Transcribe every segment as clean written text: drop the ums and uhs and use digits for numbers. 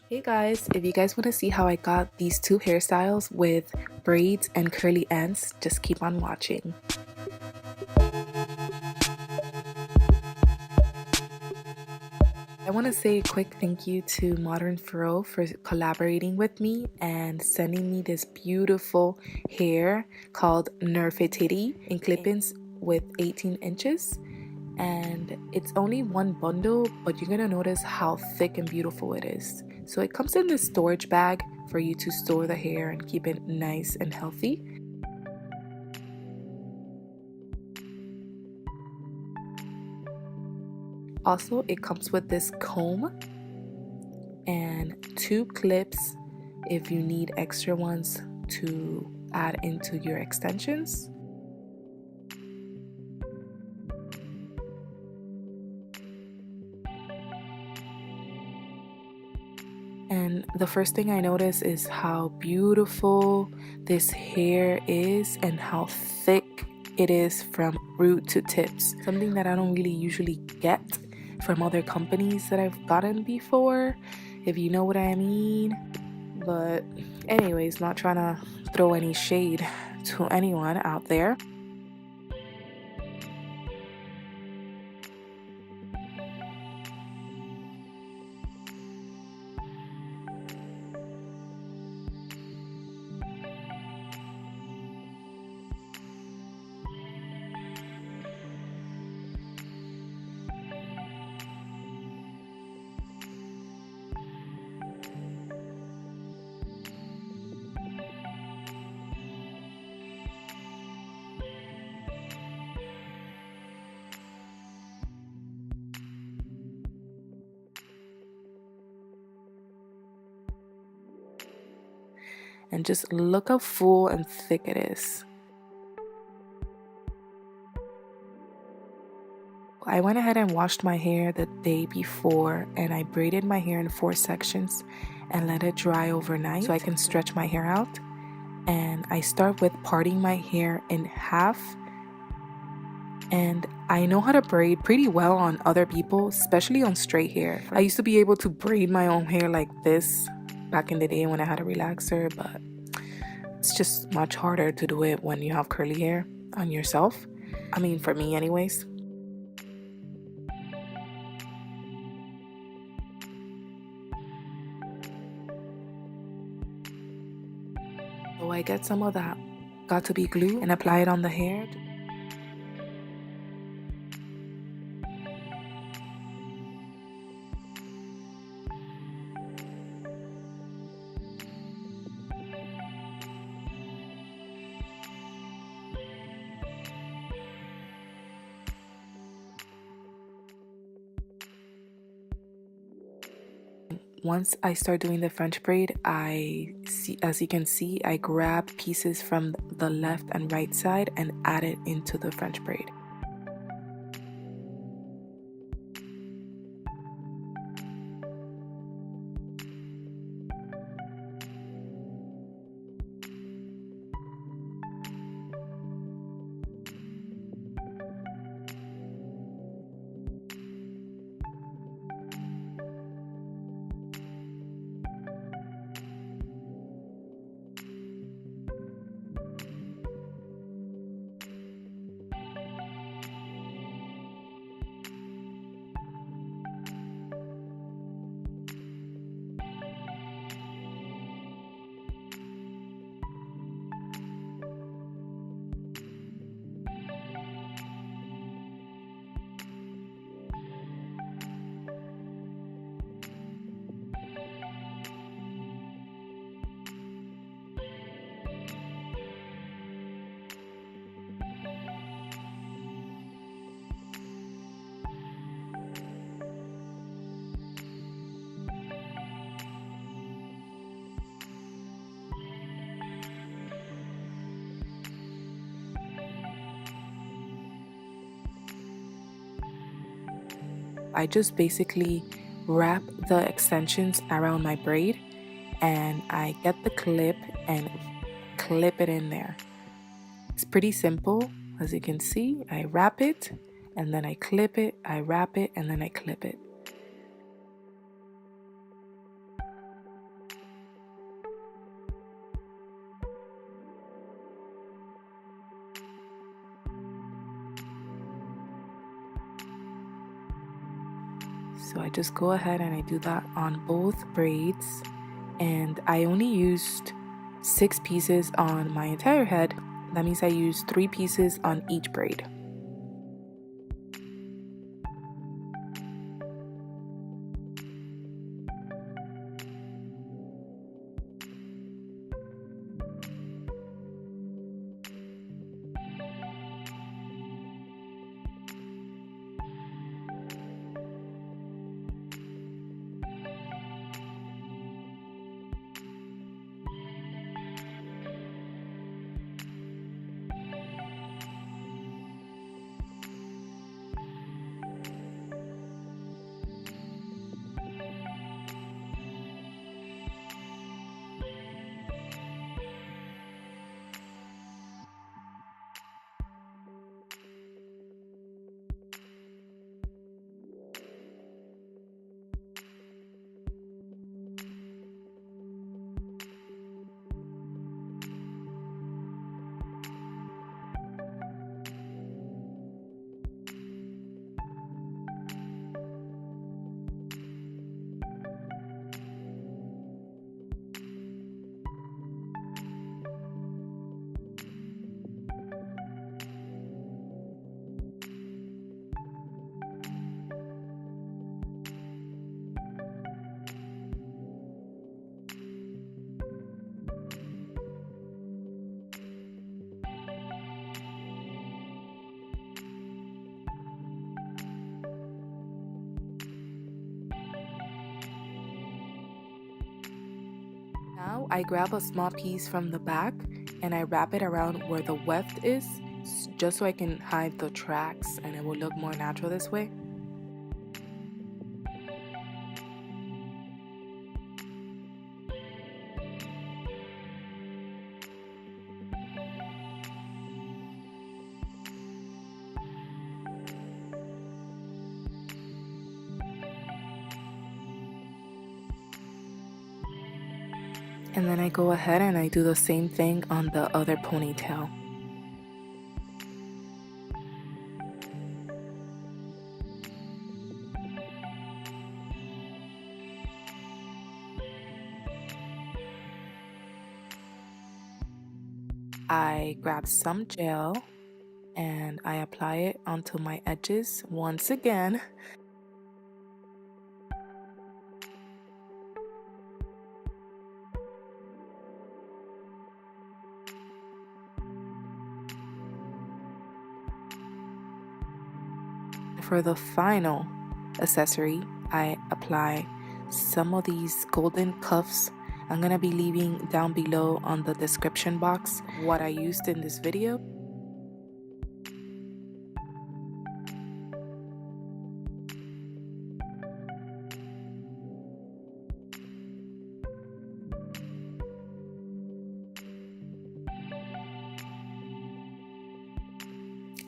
Hey guys, if you guys want to see how I got these two hairstyles with braids and curly ends, just keep on watching. I want to say a quick thank you to Modern Fro for collaborating with me and sending me this beautiful hair called Nefertiti in clip-ins with 18 inches. And it's only one bundle, but you're gonna notice how thick and beautiful it is. So it comes in this storage bag for you to store the hair and keep it nice and healthy. Also, it comes with this comb and two clips if you need extra ones to add into your extensions. And the first thing I notice is how beautiful this hair is and how thick it is from root to tips. Something that I don't really usually get from other companies that I've gotten before, if you know what I mean. But anyways, not trying to throw any shade to anyone out there. And just look how full and thick it is. I went ahead and washed my hair the day before, and I braided my hair in 4 sections and let it dry overnight so I can stretch my hair out. And I start with parting my hair in half, and I know how to braid pretty well on other people, especially on straight hair. I used to be able to braid my own hair like this back in the day when I had a relaxer, but it's just much harder to do it when you have curly hair on yourself. I mean, for me anyways. So I get some of that got to be glue and apply it on the hair. Once I start doing the French braid, as you can see, I grab pieces from the left and right side and add it into the French braid. I just basically wrap the extensions around my braid and I get the clip and clip it in there. It's pretty simple. As you can see, I wrap it and then I clip it, I wrap it and then I clip it. So I just go ahead and I do that on both braids, and I only used 6 pieces on my entire head. That means I used 3 pieces on each braid. Now I grab a small piece from the back and I wrap it around where the weft is, just so I can hide the tracks and it will look more natural this way. And then I go ahead and I do the same thing on the other ponytail. I grab some gel and I apply it onto my edges once again. For the final accessory, I apply some of these golden cuffs. I'm gonna be leaving down below on the description box what I used in this video.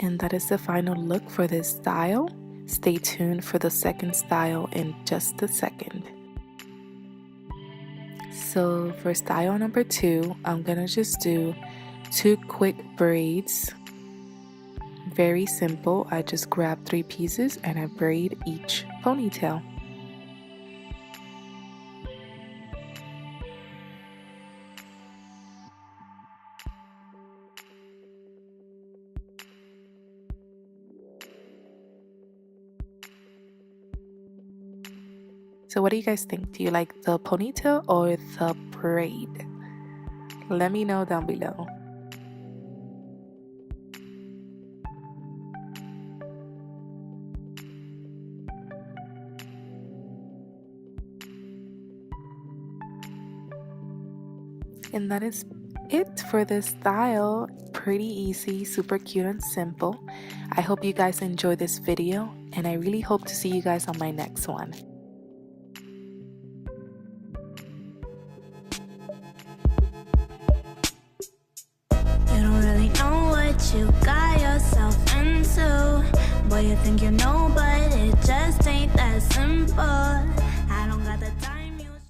And that is the final look for this style. Stay tuned for the second style in just a second. So for style number 2, I'm gonna just do 2 quick braids. Very simple. I just grab 3 pieces and I braid each ponytail. So what do you guys think? Do you like the ponytail or the braid? Let me know down below. And that is it for this style. Pretty easy, super cute and simple. I hope you guys enjoyed this video and I really hope to see you guys on my next one. You got yourself into, boy, you think you know, but it just ain't that simple.